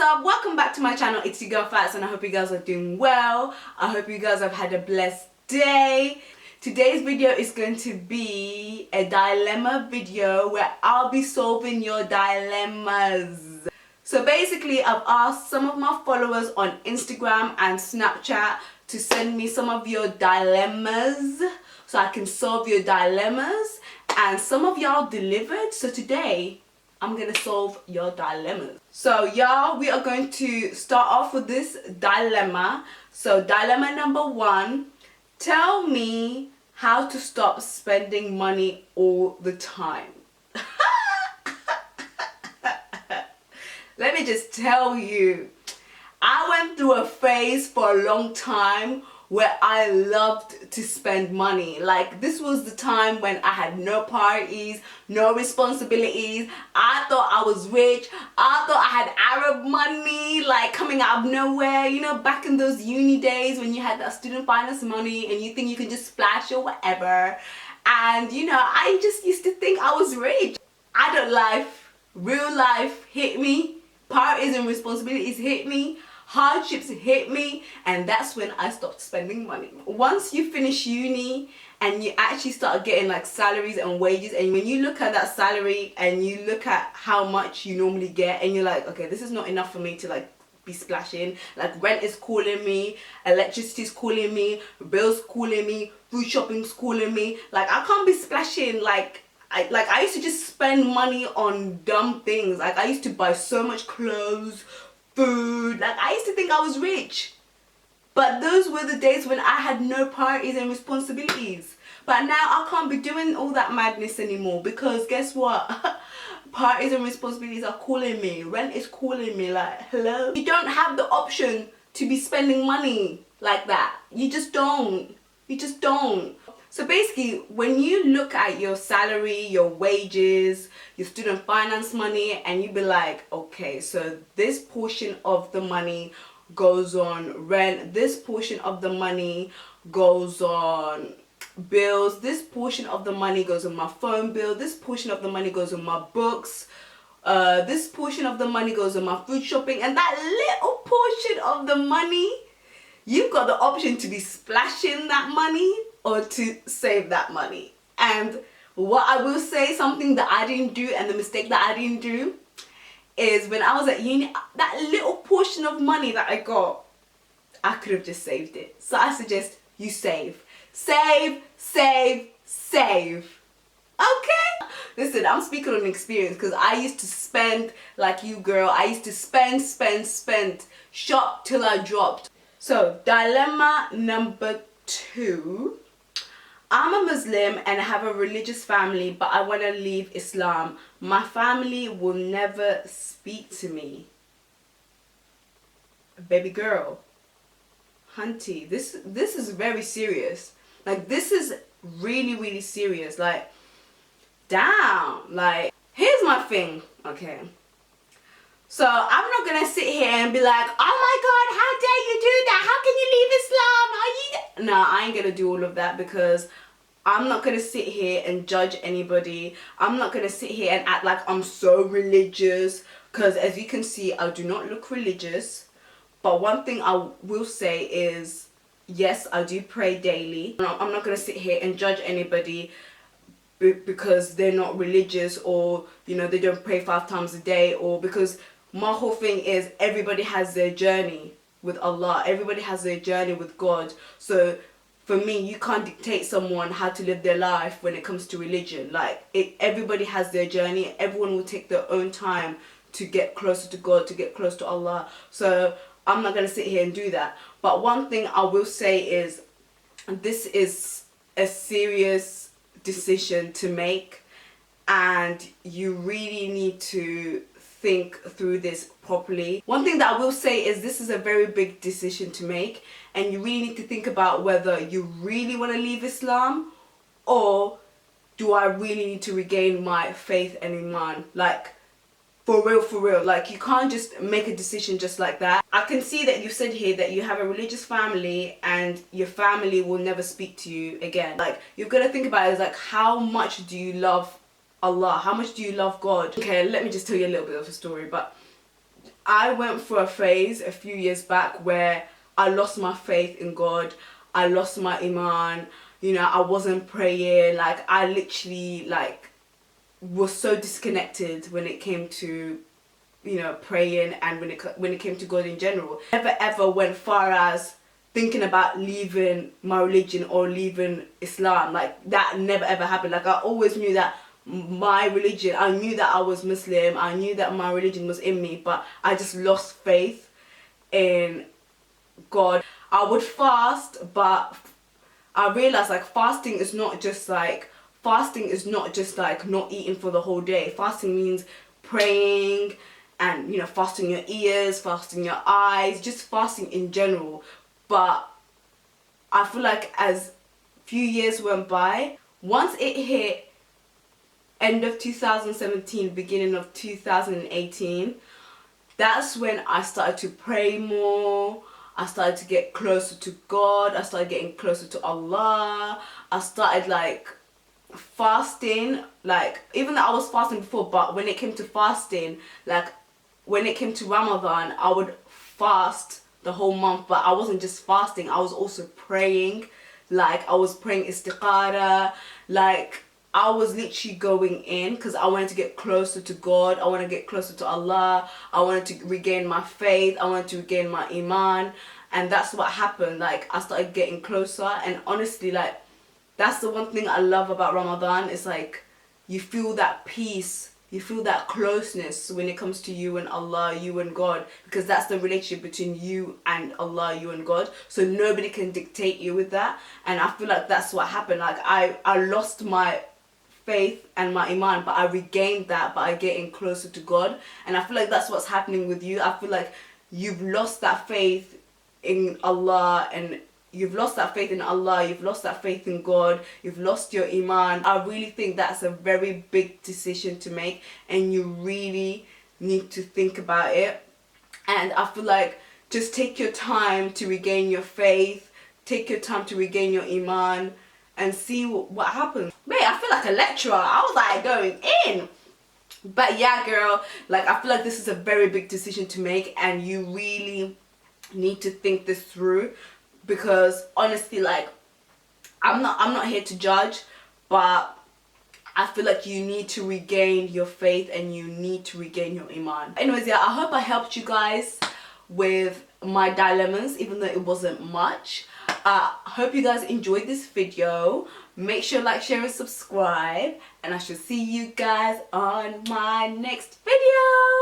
up? Welcome back to my channel. It's your girl Fats and I hope you guys are doing well. I hope you guys have had a blessed day. Today's video is going to be a dilemma video where I'll be solving your dilemmas. So basically, I've asked some of my followers on Instagram and Snapchat to send me some of your dilemmas so I can solve your dilemmas, and some of y'all delivered. So today I'm gonna solve your dilemmas. So y'all, we are going to start off with this dilemma. So dilemma number 1, tell me how to stop spending money all the time. Let me just tell you, I went through a phase for a long time where I loved to spend money. Like, this was the time when I had no parties, no responsibilities. I thought I was rich. I thought I had Arab money, like, coming out of nowhere. You know, back in those uni days when you had that student finance money and you think you can just splash or whatever. And, you know, I just used to think I was rich. Adult life, real life hit me. Parties and responsibilities hit me. Hardships hit me, and that's when I stopped spending money. Once you finish uni and you actually start getting like salaries and wages, and when you look at that salary and you look at how much you normally get, and you're like, okay, this is not enough for me to like be splashing. Like, rent is calling me, electricity is calling me, bills calling me, food shopping's calling me. Like, I can't be splashing. Like I used to just spend money on dumb things. Like, I used to buy so much clothes, food. Like, I used to think I was rich, but those were the days when I had no parties and responsibilities. But now I can't be doing all that madness anymore, because guess what? Parties and responsibilities are calling me, rent is calling me. Like, hello? You don't have the option to be spending money like that. You just don't. So basically, when you look at your salary, your wages, your student finance money, and you be like, okay, so this portion of the money goes on rent, this portion of the money goes on bills, this portion of the money goes on my phone bill, this portion of the money goes on my books, this portion of the money goes on my food shopping, and that little portion of the money, you've got the option to be splashing that money or to save that money. And what I will say, something that I didn't do, and the mistake that I didn't do, is when I was at uni, that little portion of money that I got, I could have just saved it. So I suggest you save. Save. Okay? Listen, I'm speaking on experience, because I used to spend like you, girl. I used to spend. Shop till I dropped. So dilemma number 2. I'm a Muslim and I have a religious family, but I want to leave Islam. My family will never speak to me. Baby girl, hunty, this is very serious. Like, this is really serious. Like, damn. Like, here's my thing, okay? So I'm not gonna sit here and be like, oh my god, how dare you do that? How can you leave Islam? No, I ain't gonna do all of that, because I'm not gonna sit here and judge anybody. I'm not gonna sit here and act like I'm so religious, because as you can see, I do not look religious. But one thing I will say is, yes, I do pray daily. I'm not gonna sit here and judge anybody because they're not religious, or, you know, they don't pray 5 times a day, or because my whole thing is everybody has their journey with Allah. Everybody has their journey with God. So for me, you can't dictate someone how to live their life when it comes to religion. Like, everybody has their journey. Everyone will take their own time to get closer to God, to get close to Allah. So I'm not going to sit here and do that. But one thing I will say is, this is a serious decision to make, and you really need to think through this properly. One thing that I will say is, this is a very big decision to make, and you really need to think about whether you really want to leave Islam, or do I really need to regain my faith and iman. Like, for real. Like, you can't just make a decision just like that. I can see that you said here that you have a religious family and your family will never speak to you again. Like, you've got to think about it as, like, how much do you love Allah? How much do you love God? Okay, let me just tell you a little bit of a story. But I went through a phase a few years back where I lost my faith in God. I lost my iman. You know, I wasn't praying. Like, I literally, like, was so disconnected when it came to, you know, praying, and when it came to God in general. Never ever went far as thinking about leaving my religion or leaving Islam. Like, that never ever happened. Like, I always knew that my religion, I knew that I was Muslim, I knew that my religion was in me, but I just lost faith in God. I would fast, but I realized, like, fasting is not just like not eating for the whole day. Fasting means praying, and, you know, fasting your ears, fasting your eyes, just fasting in general. But I feel like as few years went by, once it hit end of 2017, beginning of 2018, that's when I started to pray more. I started to get closer to God. I started getting closer to Allah. I started, like, fasting. Like, even though I was fasting before, but when it came to fasting, like, when it came to Ramadan, I would fast the whole month, but I wasn't just fasting, I was also praying. Like, I was praying istikhara. Like, I was literally going in because I wanted to get closer to God. I want to get closer to Allah. I wanted to regain my faith. I wanted to regain my iman. And that's what happened. Like, I started getting closer. And honestly, like, that's the one thing I love about Ramadan. It's like, you feel that peace. You feel that closeness when it comes to you and Allah, you and God. Because that's the relationship between you and Allah, you and God. So nobody can dictate you with that. And I feel like that's what happened. Like, I lost my faith and my iman, but I regained that by getting closer to God. And I feel like that's what's happening with you. I feel like you've lost that faith in Allah, and you've lost that faith in Allah, you've lost that faith in God, you've lost your iman. I really think that's a very big decision to make, and you really need to think about it. And I feel like, just take your time to regain your faith, take your time to regain your iman, and see what happens. Mate, I feel like a lecturer. I was like going in. But yeah, girl, like, I feel like this is a very big decision to make, and you really need to think this through. Because honestly, like, I'm not here to judge, but I feel like you need to regain your faith and you need to regain your iman. Anyways, yeah, I hope I helped you guys with my dilemmas, even though it wasn't much. I hope you guys enjoyed this video. Make sure to like, share, and subscribe, and I shall see you guys on my next video.